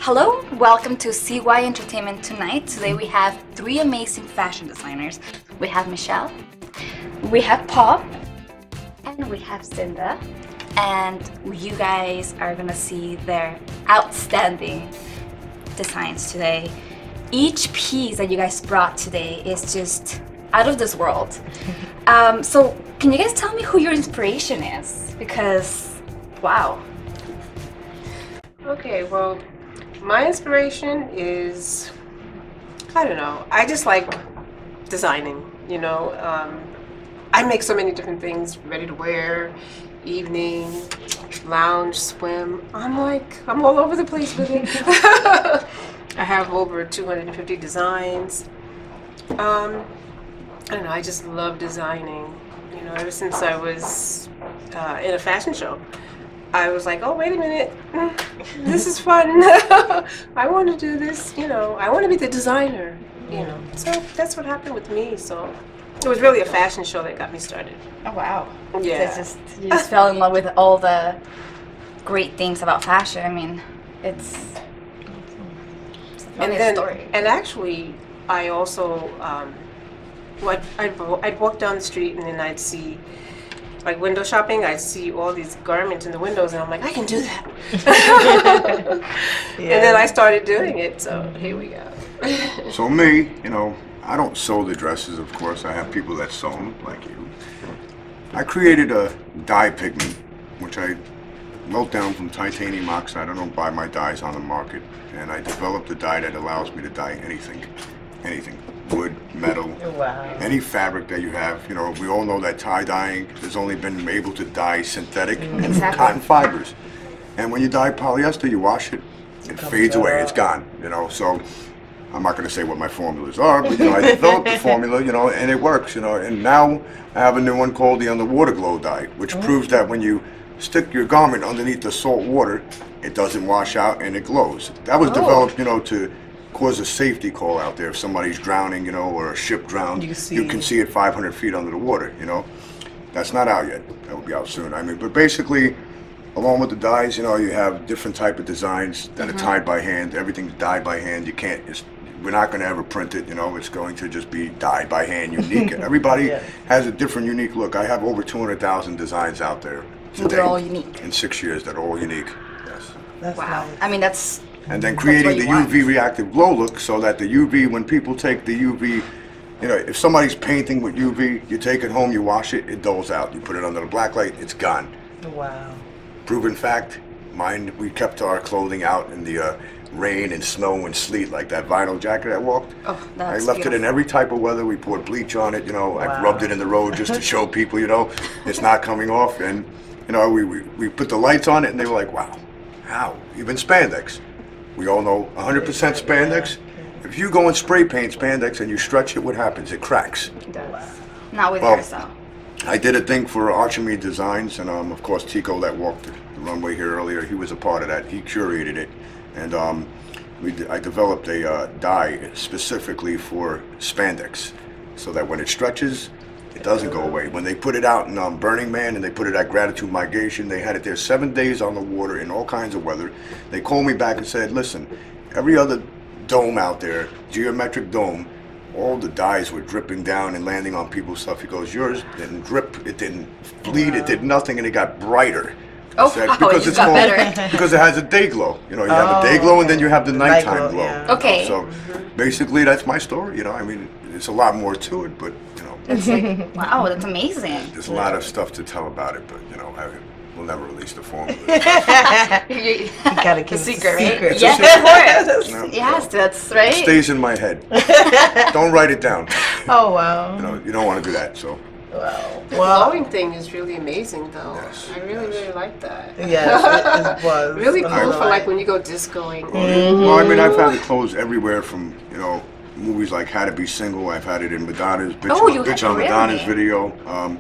Hello, welcome to CY Entertainment Tonight. Today we have three amazing fashion designers. We have Michelle, we have Paul, and we have Cinda. And you guys are gonna see their outstanding designs today. Each piece that you guys brought today is just out of this world. So can you guys tell me who your inspiration is? Because, wow. Okay, well, my inspiration is, I don't know, I just like designing, you know. I make so many different things, ready to wear, evening, lounge, swim. I'm all over the place with it. I have over 250 designs. I don't know, I just love designing, you know, ever since I was in a fashion show. I was like, oh, wait a minute, this is fun. I want to do this, you know, I want to be the designer, you know. So that's what happened with me. So it was really a fashion show that got me started. Oh, wow. Yeah. You just fell in love with all the great things about fashion. I mean, it's And a then, story. and actually, I also, I'd walk down the street and then I'd see, like window shopping, I'd see all these garments in the windows and I'm like, I can do that. Yeah. And then I started doing it, so here we go. So me, you know, I don't sew the dresses, of course. I have people that sew them, like you. I created a dye pigment, which I melt down from titanium oxide. I don't buy my dyes on the market. And I developed a dye that allows me to dye anything. Anything. Wood, metal, Wow. any fabric that you have. You know, we all know that tie-dyeing has only been able to dye synthetic and Exactly. cotton fibers. And when you dye polyester, you wash it, it fades away, it's gone, you know. So I'm not going to say what my formulas are, but you know, I developed the formula, you know, and it works, you know. And now I have a new one called the Underwater Glow dye, which proves that when you stick your garment underneath the salt water, it doesn't wash out and it glows. That was developed, you know, to cause a safety call out there. If somebody's drowning, you know, or a ship drowned, you can see it 500 feet under the water, you know. That's not out yet. That will be out soon. I mean, but basically, along with the dyes, you know, you have different type of designs that are tied by hand. Everything's dyed by hand. You can't, we're not going to ever print it, you know. It's going to just be dyed by hand, unique. Everybody has a different, unique look. I have over 200,000 designs out there today. They're all unique. In 6 years, that are all unique. Yes. That's Wow. nice. I mean, that's And then what creating the you want. UV reactive glow look, so that the UV, when people take the UV, you know, if somebody's painting with UV, you take it home, you wash it, it dulls out. You put it under the black light, it's gone. Wow. Proven fact, mine, we kept our clothing out in the rain and snow and sleet, like that vinyl jacket I walked. Oh, I that's left it in beautiful. every type of weather. We poured bleach on it, you know. I Wow. rubbed it in the road just to show people, you know, it's not coming off. And, you know, we put the lights on it and they were like, wow, how? Even spandex. We all know 100% spandex. If you go and spray paint spandex and you stretch it, what happens? It cracks. It does. Not with Well, yours, though. I did a thing for Archimede Designs, and of course Tico that walked the runway here earlier, he was a part of that. He curated it, and I developed a dye specifically for spandex, so that when it stretches, it doesn't go away. When they put it out in Burning Man and they put it at Gratitude Migration, they had it there 7 days on the water in all kinds of weather. They called me back and said, listen, every other dome out there, geometric dome, all the dyes were dripping down and landing on people's stuff. He goes, yours didn't drip, it didn't bleed, it did nothing, and it got brighter. Oh, Said, wow, because it it's got called, better. because it has a day glow. You know, you have a day glow and then you have the nighttime glow, glow. yeah. Okay. So basically that's my story, you know. I mean, there's a lot more to it, but you know, It's like, wow, that's amazing. there's a lot of stuff to tell about it, but you know, I will never release the formula. You gotta keep it a secret, right? secret. Yes, of course. No, Yes, no. that's right. It stays in my head. Don't write it down. Oh, wow. You know, you don't want to do that. So Wow. The Well, glowing thing is really amazing, though. Yes, I really like that. yes, it was. Really cool Another for light. like when you go discoing. well, I mean, I've had the clothes everywhere from, you know, movies like How to Be Single. I've had it in Madonna's Bitch, Oh, you Bitch had- on Madonna's really? video.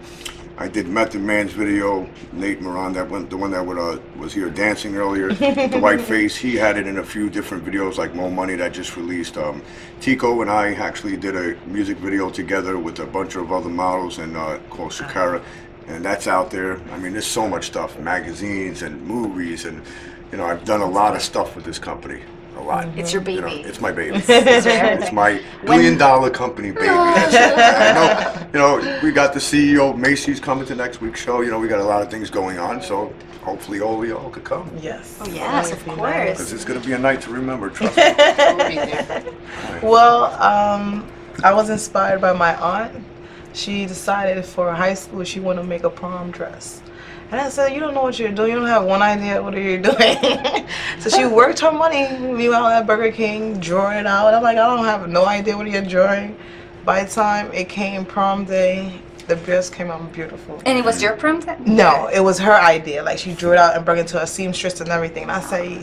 I did Method Man's video. Nate Moran, the one that was here dancing earlier, the white face. He had it in a few different videos, like Mo Money that just released. Tico and I actually did a music video together with a bunch of other models and called Shakara, and that's out there. I mean, there's so much stuff, magazines and movies, and you know, I've done a lot of stuff with this company. A lot. It's your You know, baby. it's my baby. It's your everything. It's my billion-dollar company baby. That's it. I know, you know, we got the CEO of Macy's coming to next week's show. You know, we got a lot of things going on, so hopefully all of y'all could come. Yes. Oh, yes, of That'd be course. Because it's going to be a night to remember, trust me. We'll be there. Well, I was inspired by my aunt. She decided for high school she wanted to make a prom dress. And I said, you don't know what you're doing. You don't have one idea what are you doing. So she worked her money, meanwhile at Burger King, drawing it out. I'm like, I don't have no idea what you're drawing. By the time it came prom day, the dress came out beautiful. And it was your prom day? No, it was her idea. Like she drew it out and brought it to a seamstress and everything. And I say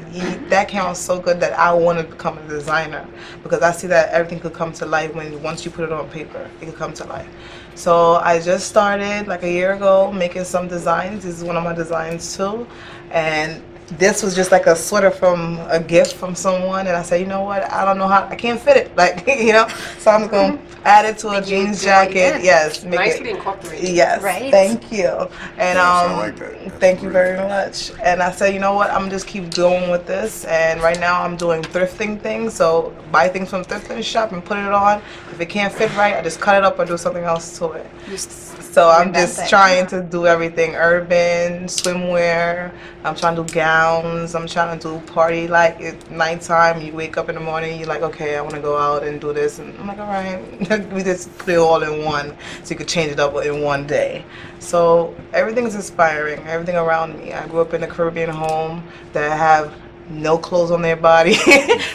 that came out so good that I want to become a designer because I see that everything could come to life when once you put it on paper, it could come to life. So I just started like a year ago making some designs. This is one of my designs too, and this was just like a sweater from a gift from someone, and I said, you know what? I don't know how I can't fit it, like you know. So I'm gonna add it to a jeans jacket. Yes, make Nicely it. incorporated. Yes, Right. Thank you. And I like that. That's thank you really very much. And I said, you know what? I'm just keep going with this. And right now I'm doing thrifting things. So buy things from thrifting shop and put it on. If it can't fit right, I just cut it up or do something else to it. So I'm just trying to do everything urban, swimwear. I'm trying to do gowns. I'm trying to do party like at nighttime. You wake up in the morning, you're like, okay, I want to go out and do this. And I'm like, all right, we just put it all in one so you could change it up in one day. So everything's inspiring, everything around me. I grew up in a Caribbean home that have no clothes on their body.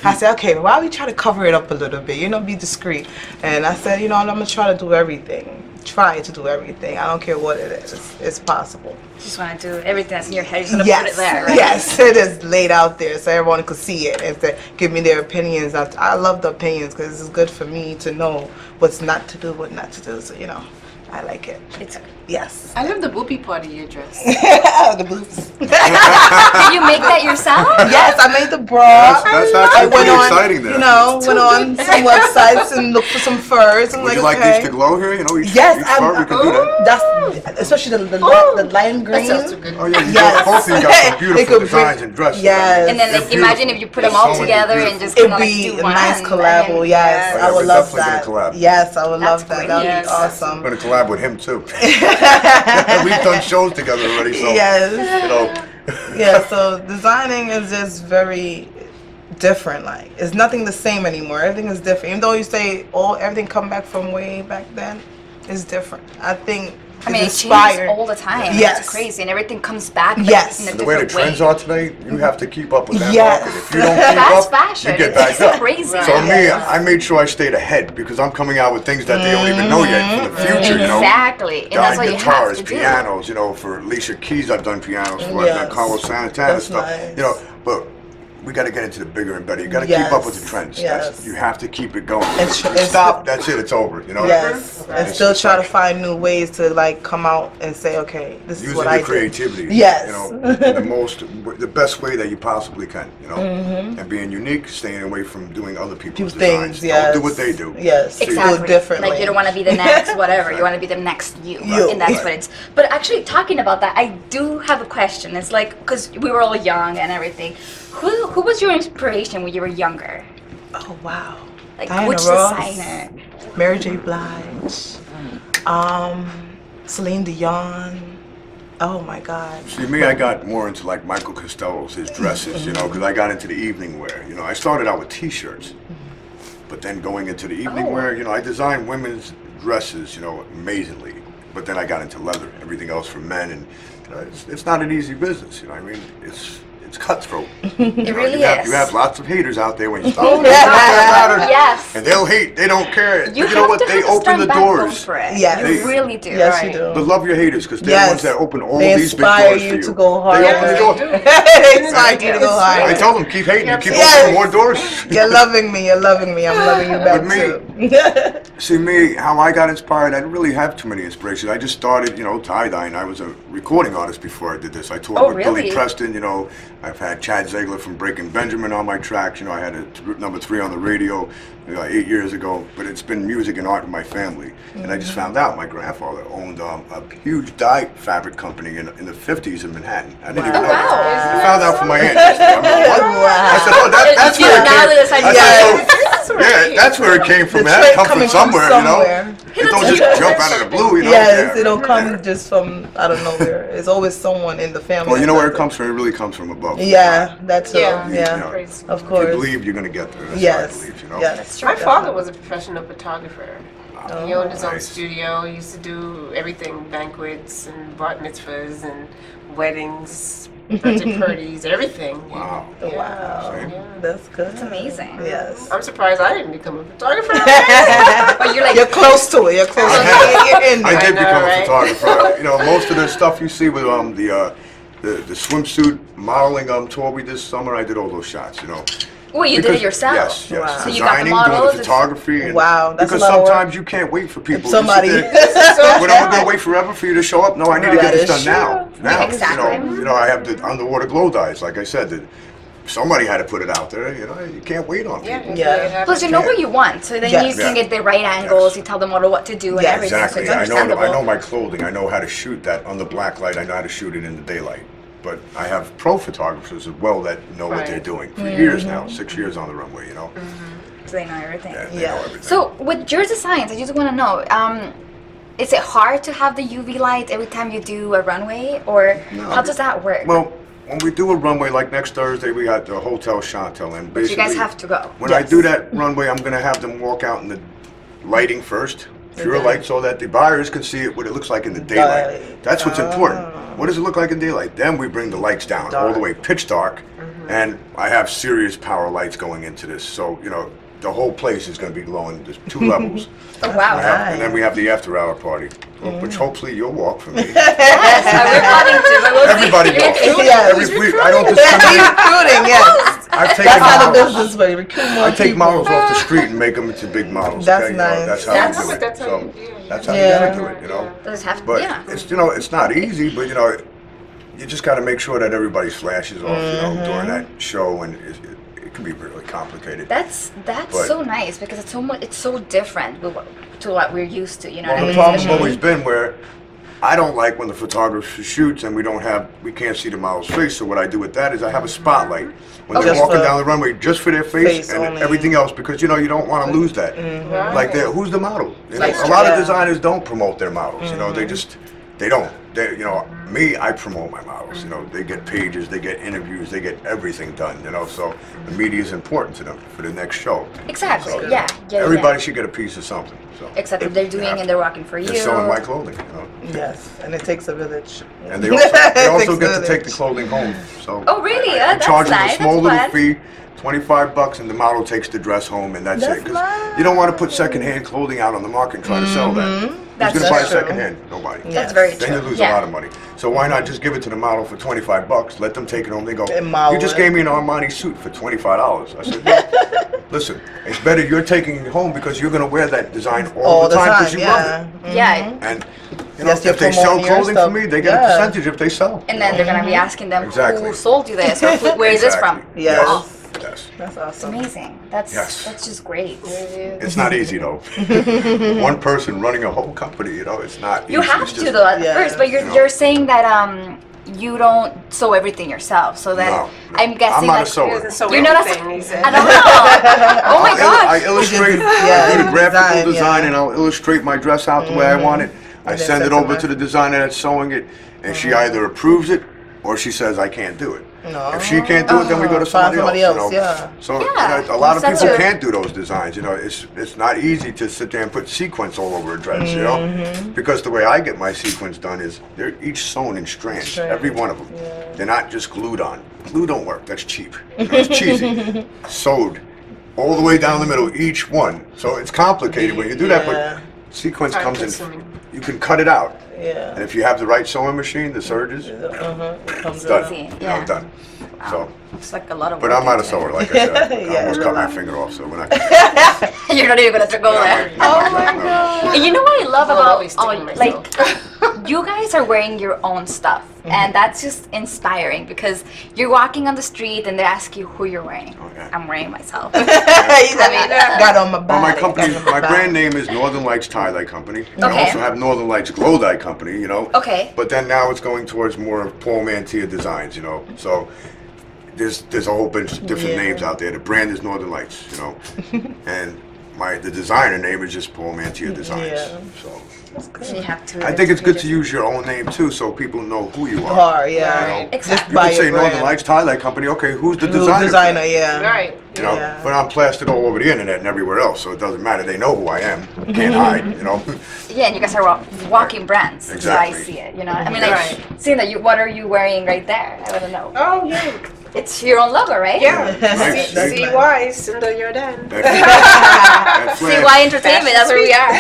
I said, okay, why don't we try to cover it up a little bit, you know, be discreet. And I said, you know, I'm gonna try to do everything. Try to do everything. I don't care what it is. It's possible. You just want to do everything that's in your head. You're just going to Yes, put it there, right? yes, it is laid out there so everyone could see it and to give me their opinions. I love the opinions because it's good for me to know what's not to do, what not to do. So, you know, I like it. It's, Yes. I love the boopy part of your dress. The boobs. did you make that yourself? Yes, I made the bra. That's I actually went pretty on, exciting there. you know, went on some websites and looked for some furs. And Would like, you like okay. these to glow here? You know, each Yes, part we can do that. that's especially the lime green. That sounds so good. Oh yeah, you Yes. both of you got some They beautiful could bring- designs and dresses. Yes. And then They're like, imagine beautiful. if you put them There's all so many together beautiful- and just It'd kind of like be do a one. nice collabo. and- Yes, Oh, yeah, I would we're love definitely that. gonna collab. Yes, I would That's love that. That would great. be Yes. I'm awesome. gonna collab with him too. We've done shows together already, so Yes. you know. Yeah, so designing is just very different. Like it's nothing the same anymore. Everything is different. Even though you say everything come back from way back then, it's different. I think I mean, it it's changes inspired. all the time. Yes. It's crazy, and everything comes back. But Yes. in a And the way the different trends way. are today, you have to keep up with that Yes. market. If you don't keep Fast up, fashion. you get It's backed up. crazy. Right. So me, Yeah. I made sure I stayed ahead because I'm coming out with things that they don't even know yet for the future. You know, Exactly, and that's done what you have guitars, to do. pianos. You know, for Alicia Keys, I've done pianos for. I've Yes. done Carlos Santana That's stuff. nice. You know, but we got to get into the bigger and better. You got to keep up with the Yes. trends. Yes. You have to keep it going. It's- If you it's- stop, that's it. It's over. You know. Yes, and It's still just try to like find new ways to like come out and say, okay, this is using what your I do. creativity. Yes. You know, in the best way that you possibly can. You know, and being unique, staying away from doing other people's Few designs. things, yes. Don't do what they do. Yes, Exactly. do it differently. Like you don't want to be the next whatever. You want to be the next you. You. And that's what it's. But actually, talking about that, I do have a question. It's like because we were all young and everything. Who was your inspiration when you were younger? Oh wow. Like Diana which Ross, designer? Mary J. Blige, Celine Dion. Oh my God. See, me, I got more into like Michael Costello's, his dresses, you know, because I got into the evening wear. You know, I started out with T-shirts, but then going into the evening wear, you know, I designed women's dresses, you know, amazingly. But then I got into leather, everything else for men, and you know, it's not an easy business. You know, what I mean, it's cutthroat. It really you have, is. You have lots of haters out there when you start. Yes. And they'll hate. They don't care. You But you know have what? to They have a open strong the backbone doors. for it. Yes. You really do. Yes, right? you do. But love your haters because they're Yes. the ones that open all They these big inspire doors you for you. to go harder. They open the door. They inspire you to go I harder. tell them, keep hating. You keep Yes. opening more doors. You're loving me. You're loving me. I'm loving you back With too. See, me, how I got inspired, I didn't really have too many inspirations. I just started, you know, tie-dyeing. I was a recording artist before I did this. I toured Oh, with Billy really? Preston, you know. I've had Chad Ziegler from Breaking Benjamin on my tracks. You know, I had number 3 on the radio 8 years ago. But it's been music and art in my family. And I just found out my grandfather owned a huge dye fabric company in the 50s in Manhattan. I didn't even know that. I found out from my aunt. I'm like, what? I said, oh, that's You where it now that's where it came from. The It had to trait come from coming somewhere, you know. It don't just jump out of the blue, you know. Yes, Yeah. it don't come just from out of nowhere. It's always someone in the family. Well, you that know where does it comes from. It really comes from above. Yeah, that's Yeah. yeah, You know, Crazy. of If course. you believe you're gonna get there. That's Yes, what I believe, you know. yes. My father was a professional photographer. Oh, He owned his own nice. studio. He used to do everything, banquets and bar mitzvahs and weddings, birthday parties, everything. Wow. Wow, See? that's good. It's amazing. Yes. I'm surprised I didn't become a photographer. But you're like, You're close to it. You're close to it. You're in I there. did know, become a right? photographer. You know, most of the stuff you see with the swimsuit modeling tour we did this summer, I did all those shots. You know. wait, you did it yourself? Yes, yes. Wow. So you got the Designing, models, doing the photography. And Wow, that's because a lot of work. sometimes you can't wait for people. Somebody. You sit there, What, am I gonna wait forever for you to show up? No, I need to That get this is done now. true. Now, Exactly. you know, I have the underwater glow dyes. Like I said, somebody had to put it out there. You know, you can't wait on Yeah, people. Yeah. Plus, you know what you want, so then Yes. you can Yeah. get the right angles. Yes. You tell the model what to do and Yes. everything. Exactly. So it's understandable. I know my clothing. I know how to shoot that under black light. I know how to shoot it in the daylight. But I have pro photographers as well that know what Right. they're doing for years now. 6 years on the runway. You know. So they know everything. Yeah, they Yeah. know everything. So with your designs, I just want to know, is it hard to have the UV light every time you do a runway, or No, how does that work? Well, when we do a runway like next Thursday, we got the Hotel Chantel, and But you basically, guys have to go. when I Yes. do that runway, I'm gonna have them walk out in the lighting first, pure Okay. light, so that the buyers can see it what it looks like in the daylight. Daylight. That's what's important. What does it look like in daylight? Then we bring the lights down all the Dark. way pitch dark, and I have serious power lights going into this, so you know the whole place is gonna be glowing. There's 2 levels. Oh, wow. And then we have the after hour party, which hopefully you'll walk for me. Yes, we're planning to. But we'll see. Everybody You're walks. recruiting. Yeah. Every week, I don't discriminate. Recruiting, yes. I've taken That's how the models. business way. Recruit more I take people. models off the street and make them into big models. That's okay? You know, nice. that's how That's- we do it. that's how So, you do it. that's how Yeah. you gotta do it. You know. Does it have to? But Yeah. it's it's not easy. But you know, you just got to make sure that everybody's flash is off. You know, during that show, and it can be really complicated. That's But- so nice because it's so much. It's so different to what we're used to. You know Well, what I the mean? problem's Especially- always been where I don't like when the photographer shoots and we can't see the model's face. So what I do with that is I have a spotlight when they're Just walking for- down the runway, just for their face Face and only. everything else, because you know you don't want to lose that. Right. Like who's the model? You know, That's a lot true. of designers don't promote their models. You know, they don't. You know, me, I promote my models. You know, they get pages, they get interviews, they get everything done. You know, so the media is important to them for the next show. Exactly. So, Yeah. Yeah. Everybody yeah. should get a piece of something. So Except if they're doing Yeah. and they're working for you. they're selling my clothing. You know. Yes, and it takes a village. And they also Takes get to a take the village. clothing home. So Oh, really? I That's charge them nice. a small That's little fun. fee, $25, and the model takes the dress home, and that's That's it. 'Cause nice. you don't want to put secondhand clothing out on the market and try to sell that. Who's That's going to buy true. secondhand? Nobody. Yeah. That's very Then true. you lose yeah. a lot of money. So why not just give it to the model for $25? Let them take it home. They go, And model you just it. gave me an Armani suit for $25. I said, well, listen, it's better you're taking it home because you're going to wear that design all the time because you love yeah. it. Yeah. And you know, Yes, you're if they sell promoting your clothing for stuff. me, they get Yeah. a percentage if they sell. And then they're gonna be asking them Exactly. who sold you this or where is this from. Exactly. Yes. Wow. Yes. That's It's awesome. amazing. That's Yes. just great. It's not easy though. One person running a whole company, you know, it's not. You easy. have It's to just- though at Yeah. first, but You know. you're saying that you don't sew everything yourself, so that No, I'm guessing I'm not a like sewer. So You're not a- everything, he said. I don't know. Oh my I gosh. illustrate, Yeah, I do the graphical design, design, yeah. and I'll illustrate my dress out the way I want it. I And then send it send over it to the designer that's sewing it, and she either approves it or she says I can't do it. No. If she can't do it, then we go to Find somebody, somebody else. else, You know? yeah. So Yeah, you know, a lot of that's people a- can't do those designs. You know, it's not easy to sit there and put sequins all over a dress. You know, because the way I get my sequins done is they're each sewn in strands, Strands, every one of them. They're not just glued on. Glue don't work. That's cheap. You know, it's cheesy. Sewed all the way down the middle, each one. So it's complicated when you do that, Yeah. but sequence Time comes in. consuming. You can cut it out, Yeah. and if you have the right sewing machine, the surges, It comes it's done. out. Easy, You know, yeah. done. So, It's like a lot of but work I'm not a into sewer, it. like I said. I Yeah, almost it's cut a my lot. finger off, so when I. You're not even gonna go there. Oh my god. And you know what I love I'll about always stick with like myself. you guys are wearing your own stuff, and that's just inspiring because you're walking on the street and they ask you who you're wearing. Okay. I'm wearing myself. He's like, got on my Well, body. my company, got on my body. brand name is Northern Lights Tie Dye Company. I Okay. also have Northern Lights Glow Dye Company, you know. Okay. But then now it's going towards more of Paul Mantia designs, you know. So there's a whole bunch of different Yeah. names out there. The brand is Northern Lights, you know. And the designer name is just Paul Mantia Designs. Yeah. So So you have to. I think it's good to use your own name too, so people know who you are. Bar, yeah. You know? Exactly. You By can say your Northern brand. Lights Tie-Dye Company. Okay, who's the New designer? designer, yeah. Right. You know, Yeah. but I'm plastered all over the internet and everywhere else, so it doesn't matter. They know who I am. Can't hide. You know. Yeah, and you guys are walking brands. Exactly. So I see it. You know, I mean, like Right. seeing that what are you wearing right there? I want to know. Oh yeah. It's your own logo, right? Yeah. Nice. CY Cinda Jordan. That flash. CY Entertainment. That's where we are.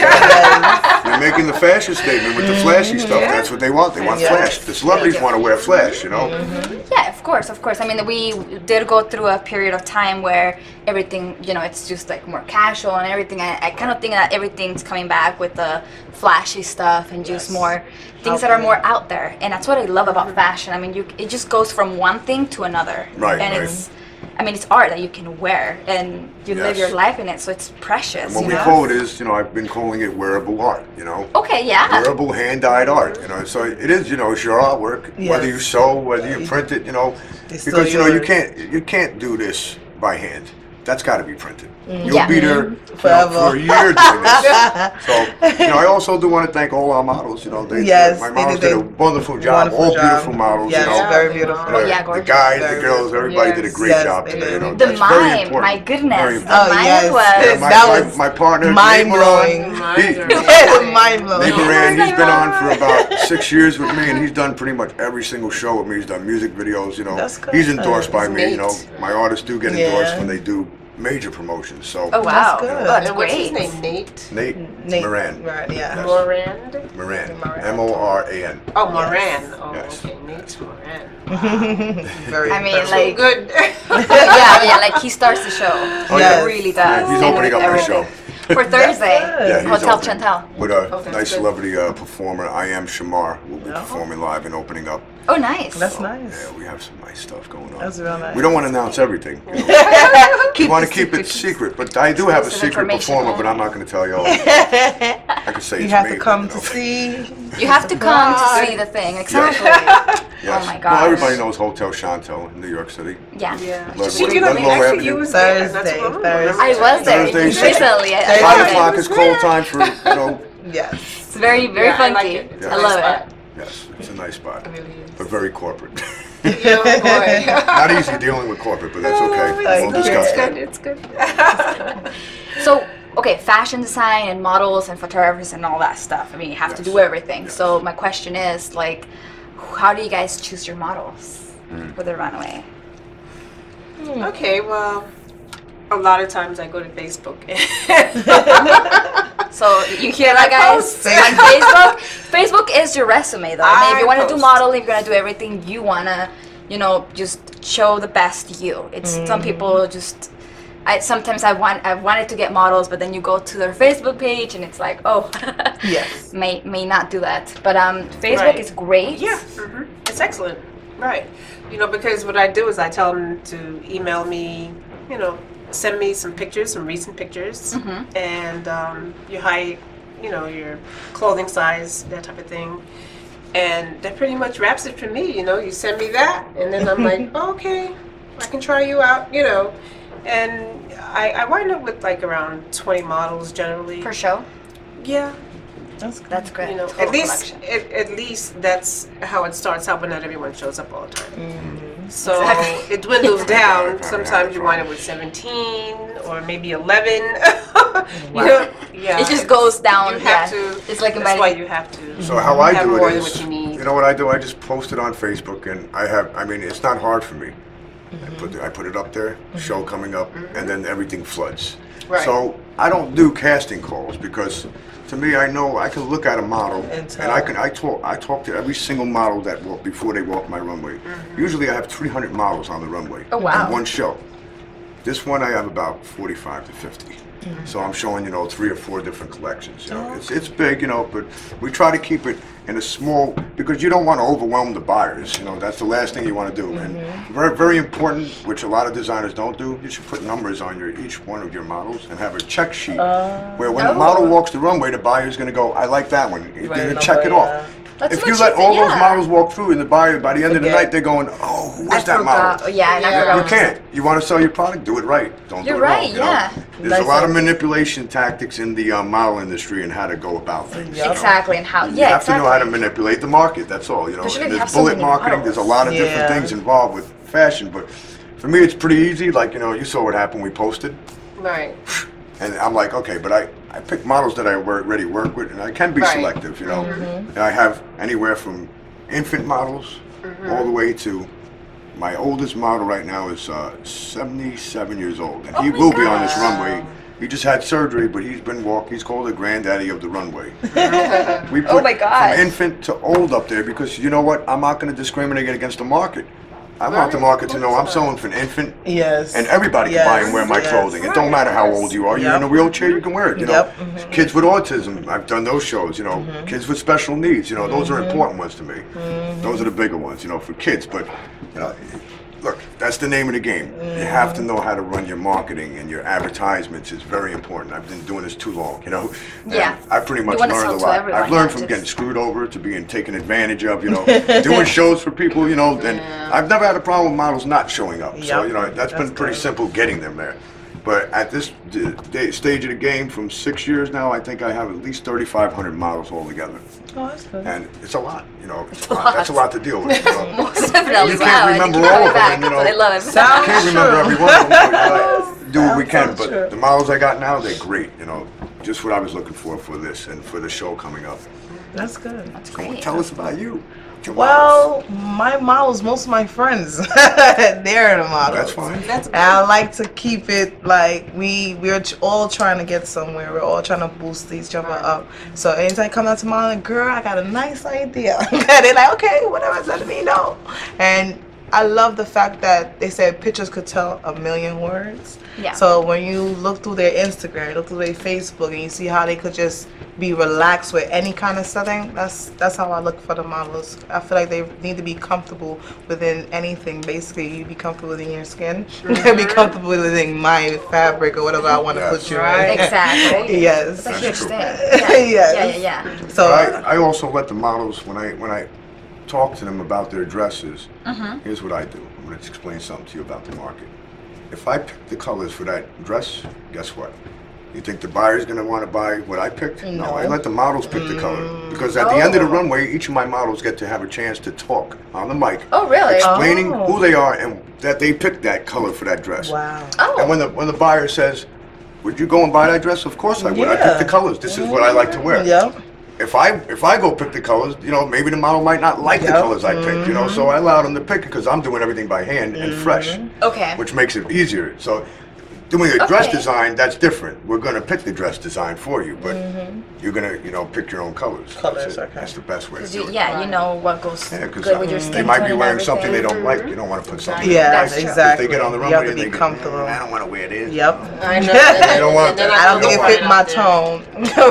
You're making the fashion statement with the flashy stuff. Yeah. That's what they want. They want Yeah. flash. The celebrities want to wear flash. You know. Yeah, of course, of course. I mean, we did go through a period of time where everything, you know, it's just like more casual and everything. I kind of think that everything's coming back with the flashy stuff and just more things that are more out there. And that's what I love about fashion. I mean, it just goes from one thing to another. Right, And right. it's, I mean, it's art that you can wear and you live Yes. your life in it, so it's precious. And what you we know? call it is, you know, I've been calling it wearable art. You know. Okay, yeah. Wearable hand-dyed art, you know. So it is, you know, it's your artwork. Whether you Yes. sew, whether you print it, you know, It's still because you know yours. you can't do this by hand. That's got to be printed. You'll Yeah. be there you know, Forever. for a year doing this. So you know, I also do want to thank all our models. You know, Yes, my they models did did a a wonderful job. wonderful All job. beautiful models. Yes, you know. very beautiful. Oh, yeah, The gorgeous. guys, Very the girls, everybody did a great Yes, job they today. did. You know, The that's very mime, important. my Very goodness. important. The Oh, mime yes. was. Yeah, That my partner, mind Nate Moran, blowing. Mind blowing. Nate Moran, he's been on for about 6 years with me, and he's done pretty much every single show with me. He's done music videos, you know. That's good. He's endorsed by me, you know. Nate. My artists do get endorsed Yeah. when they do major promotions. So Oh, wow. good. Oh, that's And what's his great. name? Nate Nate Moran. Moran, yeah. Yes. Moran. Moran. Moran. Moran. Oh, Moran. Oh, Yes. okay. Nate Moran. Very I mean, impressive. like, Good. yeah, like he starts the show. Oh, Yes. He really does. Yeah, he's And opening up my everything. show. For Thursday, Yeah, he's Hotel opening Chantal. with a that's nice good. celebrity performer. I Am Shamar will be performing live and opening up. Oh, nice. That's So, nice. Yeah, we have some nice stuff going on. That's real nice. We don't want to announce everything. You know. We want to keep it secret. secret, but I do have a Exclusive secret information performer, but only. I'm not going to tell you all. I can say You it's have me, to come but, to you know. see. You have to come to Surprise. see the thing. Exactly. Yes. Oh my Well, gosh. everybody knows Hotel Chantal in New York City. Yeah. Yeah. Ludlow- She, you know, Ludlow actually, Avenue. you was there. That's Thursday, what Thursday. I was there Thursday, just six- recently. I Thursday. love 5 it. o'clock is call time for, you know, Yes. It's very, very Yeah, I like funky. it. It's I a love nice it. yes, it's a nice spot, It really is. but very corporate. Yeah, boy. Not easy dealing with corporate, but that's okay. Like, We'll discuss It's that. good. It's good. So, okay, fashion design and models and photographers and all that stuff. I mean, you have to Yes. do everything. Yes. So my question is, like, how do you guys choose your models for the runway? Okay, well, a lot of times I go to Facebook. So you hear that, guys? post. On Facebook, Facebook is your resume, though. I mean, if I you want to do post. modeling, you're gonna do everything you wanna, you know, just show the best you. It's some people just. Sometimes I've wanted to get models, but then you go to their Facebook page and it's like, oh, Yes. may not do that. But Facebook Right. is great. Yeah, it's excellent. Right. You know, because what I do is I tell them to email me, you know, send me some pictures, some recent pictures, and your height, you know, your clothing size, that type of thing. And that pretty much wraps it for me, you know. You send me that, and then I'm like, okay, I can try you out, you know. And I wind up with like around 20 models generally. For show. Yeah. That's great. You know, Total at least collection. at least that's how it starts out, but not everyone shows up all the time. So Exactly. it dwindles down. Right. Sometimes you wind up with 17 or maybe 11. You know, yeah. It just goes down. You have yeah. to. It's like that's why inviting. you have to. So how I have do more it than is, what you need. you know what I do? I just post it on Facebook, and I mean, it's not hard for me. I put it up there, show coming up, and then everything floods. Right. So I don't do casting calls because, to me, I know I can look at a model And and I talk to every single model that walk before they walk my runway. Usually I have 300 models on the runway. Oh, wow. In one show. This one I have about 45 to 50. So I'm showing, you know, 3 or 4 different collections. You know, it's big, you know, but we try to keep it in a small, because you don't want to overwhelm the buyers. You know, that's the last thing you want to do. And very, very important, which a lot of designers don't do. You should put numbers on each one of your models and have a check sheet where when the model walks the runway, the buyer's going to go, I like that one. You're going to check it off. That's if so you much let all easier, those yeah. models walk through and the buyer, by the end of the Forget. night, they're going, oh, who was I that forgot. model? Yeah, and I forgot. You can't. You want to sell your product? Do it right. Don't You're do it wrong. right, you know? yeah. There's Nice a lot of idea. manipulation tactics in the model industry and how to go about things. Yep. Exactly, and how, You yeah, have exactly. to know how to manipulate the market. That's all. You know, Especially if and you have there's so bullet many marketing. There's a models. lot of different Yeah. things involved with fashion. But for me, it's pretty easy. Like, you know, you saw what happened. We posted. Right. And I'm like, okay, but I pick models that I already work with, and I can be Right. selective, you know. And I have anywhere from infant models all the way to my oldest model right now is 77 years old, and he Oh my will be on this gosh. runway. He just had surgery, but he's been walking. He's called the granddaddy of the runway. We put Oh my gosh. from infant to old up there because you know what? I'm not going to discriminate against the market. I want the market to know I'm selling for an infant. Yes. And everybody can buy and wear my Yes. clothing. It don't matter how old you are. You're in a Yep. wheelchair, you can wear it. You know, Yep. kids with autism, I've done those shows. You know, kids with special needs. You know, those are important ones to me. Those are the bigger ones. You know, for kids. But you know, look, that's the name of the game. You have to know how to run your marketing and your advertisements. Is very important. I've been doing this too long. You know. And Yeah. I pretty much You wanna learned a sell to lot. everyone, I've learned not from just- getting screwed over to being taken advantage of. You know, doing shows for people. You know, and I've never had a problem with models not showing up. So Yep. you know, that's been pretty good. simple getting them there. But at this stage of the game, from 6 years now, I think I have at least 3,500 models altogether, Oh, that's good. and it's a lot. You know, it's a a lot. lot. That's a lot to deal with. You know. Most definitely. You Wow, can't I think remember you all brought of it them, back. you know. That's what I love. Sounds I can't remember true. every one of them. But, I do what we can. Sounds true. But the models I got now, they're great. You know, just what I was looking for this and for the show coming up. That's good. That's Come on, great. tell us about you. Your models. Well, my models, most of my friends, they're the models. That's fine. That's And I like to keep it like we're all trying to get somewhere. We're all trying to boost each other up. So anytime I come out to modeling, girl, I got a nice idea. They're like, okay, whatever, let me know. And I love the fact that they said pictures could tell a million words. Yeah. So when you look through their Instagram, look through their Facebook, and you see how they could just be relaxed with any kind of setting, that's how I look for the models. I feel like they need to be comfortable within anything. Basically, you be comfortable within your skin, be comfortable within my fabric or whatever I want to Yes. put you Right. in. Exactly. Yes. That's a huge true. thing. Yeah. Yes. Yeah. So I also let the models when I talk to them about their dresses. Here's what I do. I'm going to explain something to you about the market. If I pick the colors for that dress, guess what? You think the buyer's going to want to buy what I picked? No, I let the models pick the color because at the end of the runway, each of my models get to have a chance to talk on the mic, Oh, really? explaining Oh. who they are and that they picked that color for that dress. wow. Oh. And when the buyer says, "Would you go and buy that dress?" Of course I would. I Yeah. picked the colors. This is what I like to wear. Yep. If I go pick the colors, you know, maybe the model might not like the Yep. colors I picked, you know, so I allow them to pick it because I'm doing everything by hand and fresh, Okay. which makes it easier. So doing a dress Okay. design, that's different. We're going to pick the dress design for you, but you're going to, you know, pick your own colors. Colors, That's it. okay. That's the best way to 'Cause do you, it. yeah, you know what goes Yeah, because good with your skin they might tone be and wearing something they everything. don't like. You don't want to put something. Yeah, That's true. exactly. If they get on the You runway have to and be they get, comfortable. I don't want to wear this. Yep. I know. You don't want that. I don't think it want fit my tone,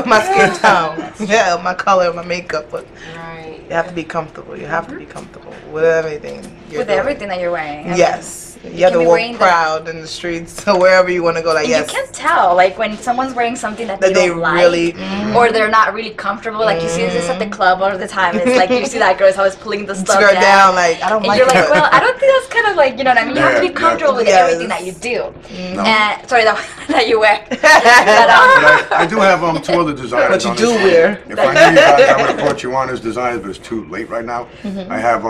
my skin tone, yeah, my color, my makeup. But Right. you have to be comfortable. You have to be comfortable with everything. You're With doing. everything that you're wearing. I mean, Yes. You have can to be walk wearing the- proud in the streets, so wherever you want to go. Like And yes, you can tell, like when someone's wearing something that That they they don't like, really- or they're not really comfortable. Like you see this at the club all the time. It's like you see that girl is always pulling the stuff skirt down. Like I don't And like you're like, that. well, I don't think that's kind of like, you know what I mean? You have to be Yeah, comfortable with Yes. everything that you do. No. And sorry, that you wear. But, But I do have two other designers. But you on do this. wear. If I knew you guys, I would have brought you on as designers, but it's too late right now. Mm-hmm. I have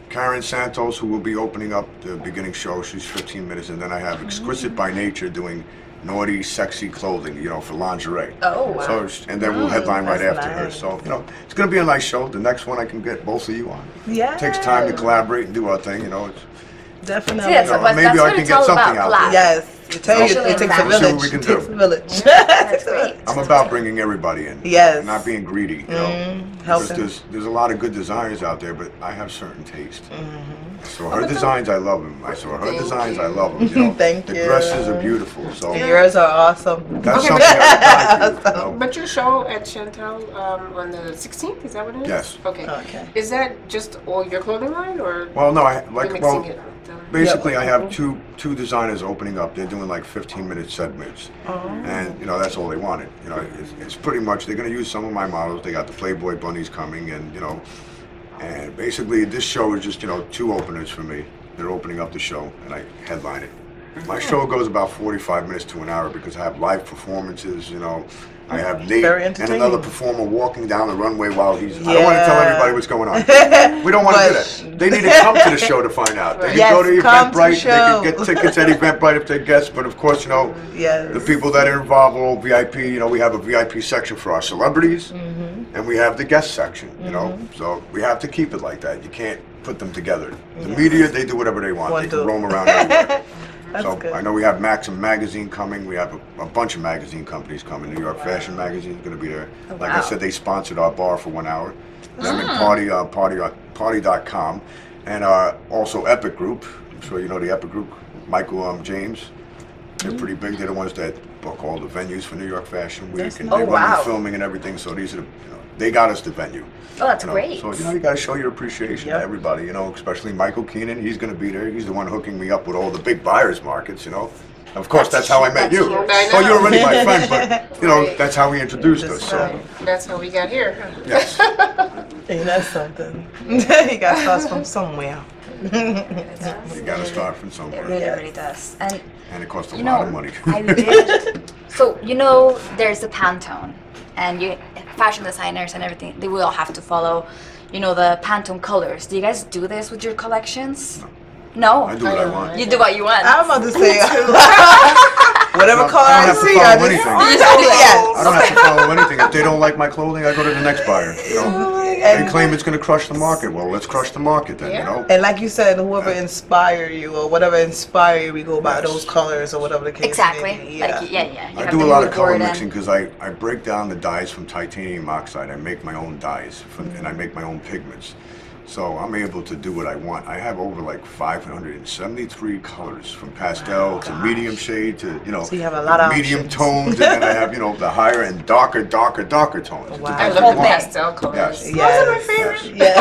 Karen Santos, who will be opening up the beginning show. She's 15 minutes, and then I have Exquisite by Nature doing naughty, sexy clothing, you know, for lingerie. Oh, wow. So, and then we'll headline right that's after her. nice. So, you know, it's gonna be a nice show. The next one I can get both of you on. Yeah. It takes time to collaborate and do our thing, you know. It's, Definitely. Yeah, so know, but maybe that's I what can it's get all something about, out there. collab. Yes. I tell you, Especially it takes a in fashion. village. We'll see It what we takes can a village. That's great. I'm about bringing everybody in. Yes. Not being greedy, you know. Because helping. there's a lot of good designers out there, but I have certain taste. Mm-hmm. So her designs, I love them. I saw her designs, I love them. You know, Thank the you. dresses are beautiful. So Yours are awesome. that's Okay, something I would buy for you, you know? But your show at Chantel on the 16th, is that what it is? Yes. Okay. Okay. Is that just all your clothing line, or Well, no, I you're like mixing well. it with them? basically I have two designers opening up. They're doing like 15-minute segments, and you know that's all they wanted. You know, it's pretty much they're going to use some of my models. They got the Playboy bunnies coming, and you know, and basically this show is just, you know, 2 openers for me. They're opening up the show, and I headline it. My show goes about 45 minutes to an hour because I have live performances, you know. I have Nate and another performer walking down the runway while he's... I don't want to tell everybody what's going on. We don't want to do that. They need to come to the show to find out. They can go to Eventbrite, they can get tickets at Eventbrite if they're guests, but of course, you know, the people that are involved are all VIP. You know, we have a VIP section for our celebrities, and we have the guest section, you know. So we have to keep it like that. You can't put them together. The media, they do whatever they want. They can roam around everywhere. So I know we have Maxim Magazine coming. We have a bunch of magazine companies coming. New York Fashion Magazine is going to be there. Like I said, they sponsored our bar for 1 hour. Them and Party.com, and also Epic Group. I'm sure you know the Epic Group. Michael James. They're pretty big. They're the ones that book all the venues for New York Fashion Week, and they run the filming and everything. So these are, they got us the venue. Oh, that's great. So, you know, you got to show your appreciation to everybody, you know, especially Michael Keenan. He's going to be there. He's the one hooking me up with all the big buyers markets, you know. Of course, that's how I met you. Oh, you're already my friend, but, you know, that's how he introduced us. So that's how we got here. Yes. Hey, that's something. You got to start from somewhere. You got to start from somewhere. It really, really does. And it costs a lot of money. I did. So, you know, there's a Pantone. And fashion designers and everything, they will all have to follow, you know, the Pantone colors. Do you guys do this with your collections? No. I do what I want. You do what you want. I'm about to say, whatever color I I see, I just I don't have to follow anything. If they don't like my clothing, I go to the next buyer. You know? They claim it's going to crush the market. Well, let's crush the market then, you know? And like you said, whoever inspired you or whatever inspired you, we go by those colors or whatever the case exactly. may be. Like, yeah. I do a lot of color mixing because I break down the dyes from titanium oxide. I make my own dyes and I make my own pigments. So I'm able to do what I want. I have over like 573 colors, from pastel to medium shade to, you know, so you have a lot of medium tones, and then I have, you know, the higher and darker tones. Wow. I love the pastel colors. Yes. Those are my favorite. Yes.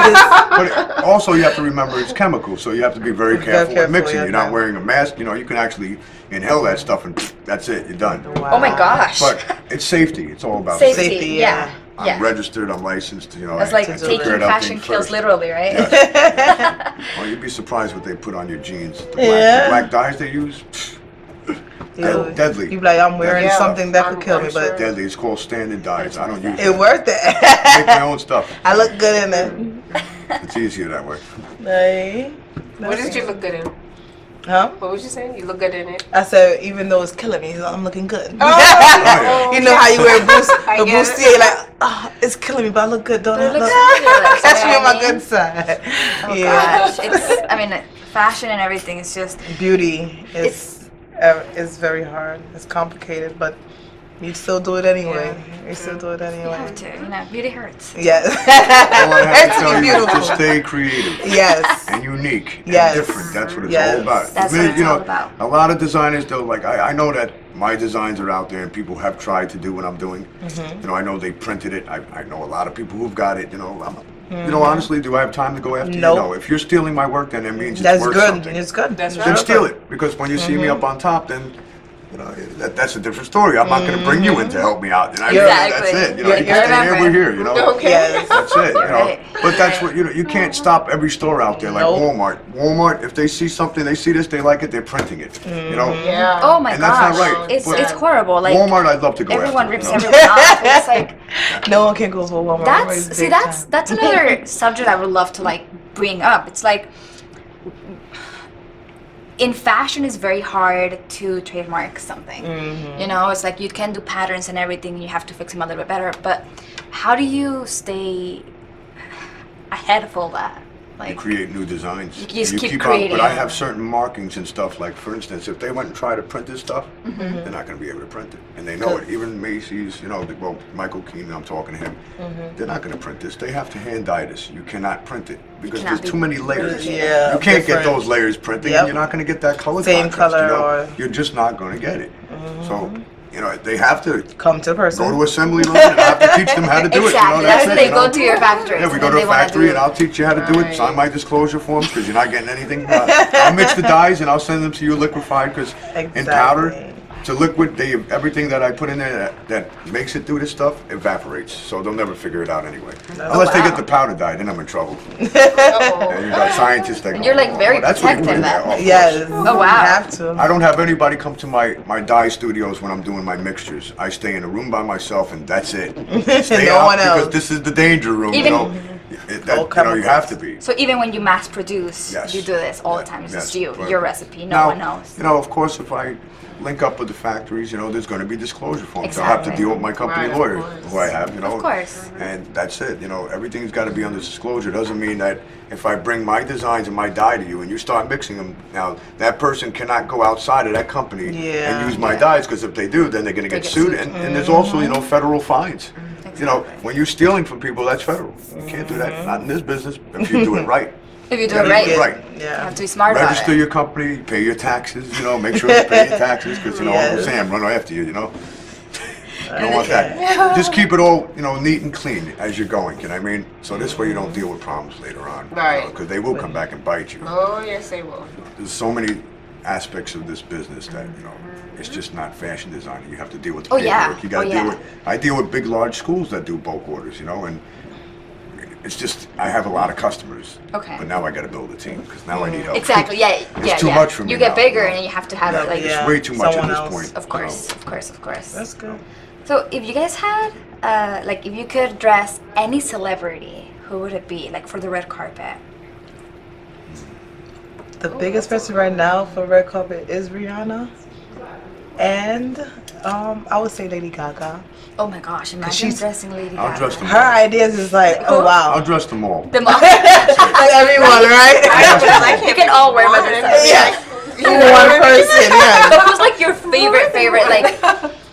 But also you have to remember it's chemical, so you have to be very careful with mixing. You're not wearing a mask, you know, you can actually inhale that stuff and that's it, you're done. Wow. Oh my gosh. But it's safety, it's all about safety. Yeah. I'm registered, I'm licensed, you know. It's like taking fashion kills literally, right? Yes. Well, you'd be surprised what they put on your jeans. The black dyes they use, deadly. You be like, I'm wearing something that could kill me, but deadly. It's called standard dyes. I don't use it. Worth it. I make my own stuff. I look good in it. It's easier that way. Hey. What did you look good in? Huh? What was you saying? You look good in it. I said, even though it's killing me, I'm looking good. Oh, you know how you wear the bustier, like, oh, it's killing me, but I look good, don't I? Catch me on my good side. Oh gosh, it's, I mean, fashion and everything is just beauty. It's very hard. It's complicated, but you still do it anyway. You still do it anyway. You have to, you know, beauty hurts. Yes. All I have to tell you is just stay creative. Yes. And unique. Yes. And different. That's what it's all about. That's what it's all about. A lot of designers, though, like I know that my designs are out there and people have tried to do what I'm doing. You know, I know they printed it. I know a lot of people who've got it. You know, you know, honestly, do I have time to go after you? No. If you're stealing my work, then that means it's worth something. It's good. That's then steal it, because when you see me up on top, then you know that's a different story. I'm not going to bring you in to help me out. And that's it. You know, you can stay here, we're here. You know, that's it. You know, but that's what you can't stop every store out there like Walmart. Walmart, if they see something, they see this, they like it, they're printing it. You know. Yeah. Oh my gosh. And that's not right. It's horrible. Like Walmart, I'd love to go everyone after. rips everyone off. It's like no one can go to Walmart. That's another subject I would love to like bring up. It's like in fashion, it's very hard to trademark something. You know, it's like you can do patterns and everything. You have to fix them a little bit better. But how do you stay ahead of all that? Like, you create new designs. You just keep creating. But I have certain markings and stuff. Like, for instance, if they went and tried to print this stuff, they're not going to be able to print it. And they know it. Even Macy's, you know, well, Michael Keenan, I'm talking to him, they're not going to print this. They have to hand dye this. You cannot print it because there's too many layers. Yeah, you can't get those layers printed, and you're not going to get that color same contrast, color. you know? Or you're just not going to get it. So you know, they have to Come to the person. go to assembly line and I have to teach them how to do it. Exactly. You know, That's it, when they you go know. to your factory. Yeah, we go to a factory and I'll teach you how to do it. Sign my disclosure forms because you're not getting anything. I'll mix the dyes and I'll send them to you liquefied because in powder, to liquid, everything that I put in there that makes it do this stuff evaporates. So they'll never figure it out anyway. Unless they get the powder dye, then I'm in trouble. And you got scientists that go, And you're like very that's what you put in protective there. then. Of Yes. course. Oh, wow. You have to. I don't have anybody come to my dye studios when I'm doing my mixtures. I stay in a room by myself and that's it. Stay No out one else. because this is the danger room. Even- you know, you have to be. So even when you mass produce, Yes. you do this all the time. It's just you, But your recipe, no now, one else. You know, of course, if I link up with the factories, you know, there's going to be disclosure forms. I'll have to Exactly. deal with my company Right, of lawyer, course. who I have, you know. Of course. And that's it. You know, everything's got to be under disclosure. Doesn't mean that if I bring my designs and my dye to you and you start mixing them, now that person cannot go outside of that company Yeah. and use my dyes because if they do, then they're going to get sued. And there's also, you know, federal fines. You know, when you're stealing from people, that's federal. You can't do that. Not in this business. If you do it right. If you do You it gotta right, do it right. you Yeah. have to be smart about Register it. your company, pay your taxes, you know, make sure you pay your taxes because, you know, Yes. Uncle Sam run after you, you know. I don't want that. Just keep it all, you know, neat and clean as you're going, you know what I mean? So this way you don't deal with problems later on. Right. Because they will come back and bite you. Oh, yes, they will. There's so many aspects of this business that, you know, it's just not fashion designing. You have to deal with the Oh, yeah. paperwork. You got to Oh, deal yeah. with, I deal with big, large schools that do bulk orders, you know, and it's just, I have a lot of customers. Okay. But now I got to build a team because now I need help. Exactly. Yeah. It's too much for me You get now, bigger you know. and you have to have Yeah, it like. it's Yeah. way too much at Someone this else. point. Of you course, know. of course, of course. That's good. So if you guys had, like, if you could dress any celebrity, who would it be? Like for the red carpet. The biggest person right now for red carpet is Rihanna, and I would say Lady Gaga. Oh my gosh! Imagine she's- dressing Lady I'll Gaga. dress them Her all. ideas is like, oh I'll wow, dress them all. The mom. like everyone, right? You can all wear Medusa. Yeah. One person, yeah. But who's like your favorite, like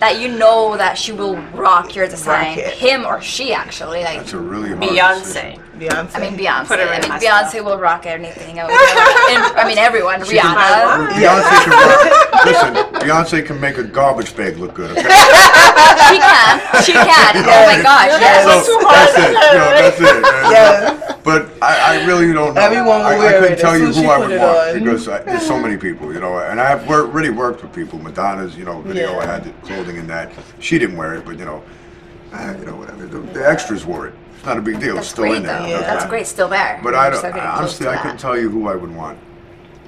that you know that she will rock your design? Rock it. Him or she actually? Like, That's a really hard decision. Beyonce. Beyonce. I mean Beyonce. Put her I in mean my Beyonce will rock anything. I mean everyone. Rihanna. Beyonce can rock. Listen, Beyonce can make a garbage bag look good. Okay? She can. She can. Oh my gosh. Yes. So that's it. You know, that's it. Yes. But I really don't know. Everyone will I wear couldn't it tell as you soon as who she I put would it want on. because there's so many people, you know. And I have really worked with people. Madonna's, you know, video. Yeah. I had the clothing in that. She didn't wear it, but you know, whatever. The extras wore it. It's not a big deal. That's It's still great in there. though. Yeah. That's great. Still there. But I You're don't. still getting close Honestly, to I that. couldn't tell you who I would want.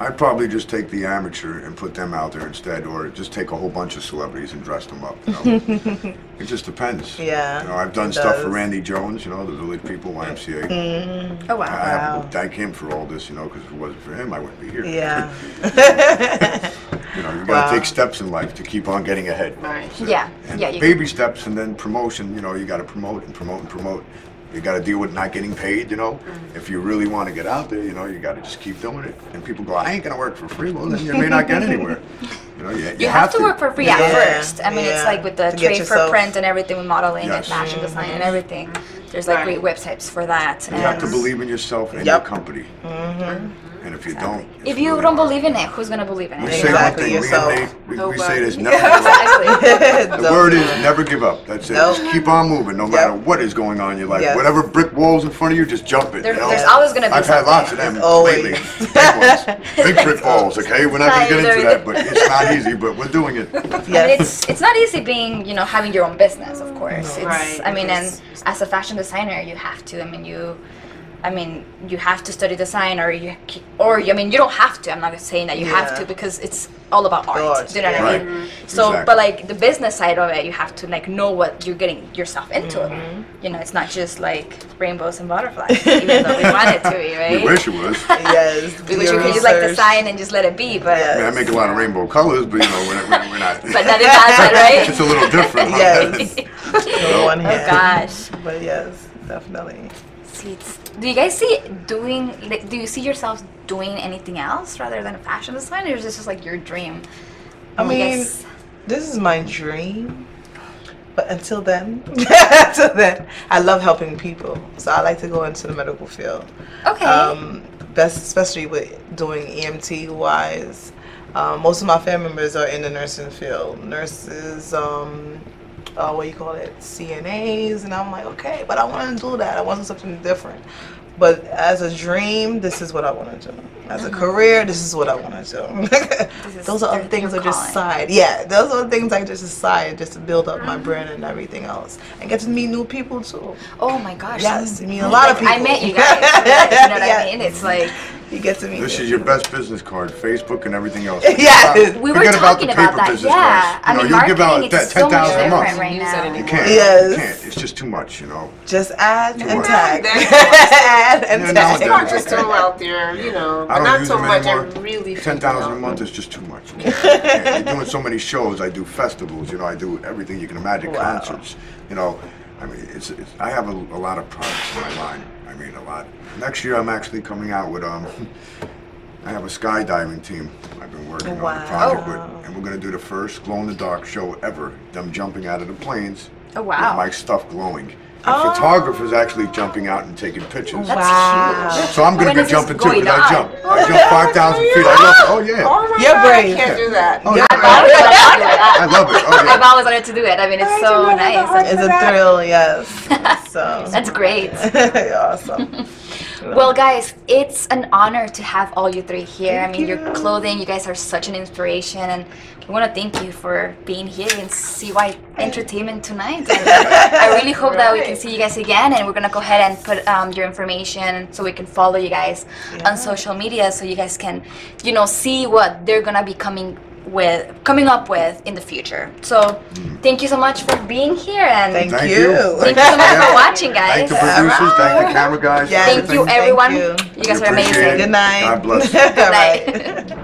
I'd probably just take the amateur and put them out there instead, or just take a whole bunch of celebrities and dress them up. You know? It just depends. Yeah, You know, I've done it stuff for does. Randy Jones. You know, the Village People, YMCA. Oh wow. I have to thank him for all this. You know, because if it wasn't for him, I wouldn't be here. Yeah. You know, you got to Wow. take steps in life to keep on getting ahead. Right. So- Yeah. and Yeah, you- baby steps and then promotion. You know, you got to promote and promote and promote. You got to deal with not getting paid. You know, if you really want to get out there, you know, you got to just keep doing it. And people go, I ain't gonna work for free. Well, then you may not get anywhere. You know, You have to work for free at Yeah, first. I mean, it's yeah. like with the To get trade for yourself- print and everything with modeling and Yes. fashion design and everything. There's like Right. great websites for that. You have And to believe in yourself and Yep. your company. And if you don't, if it's you really don't hard. believe in it, who's gonna believe in We it? say one Exactly, thing. yourself. We say there's Nobody. never give up. Exactly. The word is never give up. That's it. Nope. Just keep on moving, no matter Yep. what is going on in your life. Yes. Whatever brick walls in front of you, just jump it. There- you know? there's always gonna be I've had something. lots of them Always. lately. Big ones, big brick walls. Okay, we're not gonna get into that, but it's not easy. But we're doing it. I mean, Yes. it's not easy being, having your own business, of course. It's, Right, I mean, and because- as a fashion designer, you have to. I mean, you have to study design, I mean, you don't have to. I'm not saying that you have Yeah. to because it's all about art. Art, Do you know what I Right. mean? So, Exactly. but like the business side of it, you have to like know what you're getting yourself into. It's not just like rainbows and butterflies, even though we want it to be, right? We wish it was. Yes. We wish we could just like design and just let it be, but Yeah. I mean, I make a lot of rainbow colors, but we're not. but not in that, right? It's a little different. Huh? Yes. No one Oh hand. gosh. But yes, definitely. Sweets. Do you guys do you see yourselves doing anything else rather than fashion design, or is this just like your dream? I Well, mean, guess- this is my dream. But until then, I love helping people. So I like to go into the medical field. okay. Best, especially with doing EMT wise. Most of my family members are in the nursing field. Nurses, what do you call it, CNAs, and I'm like, okay, but I want to do that. I want to do something different. But as a dream, this is what I want to do. As a career, this is what I want to do. Those are other things I just side. Yeah, those are the things I just decide just to build up my brand and everything else, and get to meet new people too. Oh my gosh. Yes, I mean a lot of people. I met you guys. You know what I mean? It's like you get to meet. This is your best business card, Facebook and everything else. Yeah, we were talking about that. Yeah, I mean, marketing is so much different right now. You can't. You can't. It's just too much, you know. Just add and tag. Add and tag. It's not just throw out there, you know. I don't not use so them much. anymore. Really 10,000 a month is just too much. You can't. You're doing so many shows. I do festivals. You know, I do everything you can imagine. Wow. Concerts. You know, I mean, I have a lot of products in my line. I mean, a lot. Next year, I'm actually coming out with I have a skydiving team I've been working on a project with, and we're going to do the first glow-in-the-dark show ever. Them jumping out of the planes with my stuff glowing. And photographers actually jumping out and taking pictures. Wow. So I'm going to be jumping too, because I jump 5,000 feet. I love it. Oh, yeah. Oh my You're God, brave. I can't do that. Oh, yeah. I love it. Oh, I've yeah. always wanted to do it. I mean, it's so nice. It's a thrill, yes. So That's great. awesome. Well, guys, it's an honor to have all you three here. I mean, your clothing, you guys are such an inspiration, and we want to thank you for being here in CY Entertainment tonight. I really hope that we can see you guys again, and we're going to go ahead and put your information so we can follow you guys on social media, so you guys can, you know, see what they're going to be coming up with in the future. So thank you so much for being here, and Thank you. Thank you so much for watching, guys. Thank the producers, thank the camera guys. Yes. Thank you, everyone. Thank You guys are Appreciate amazing. it. Good night. God bless. Good night.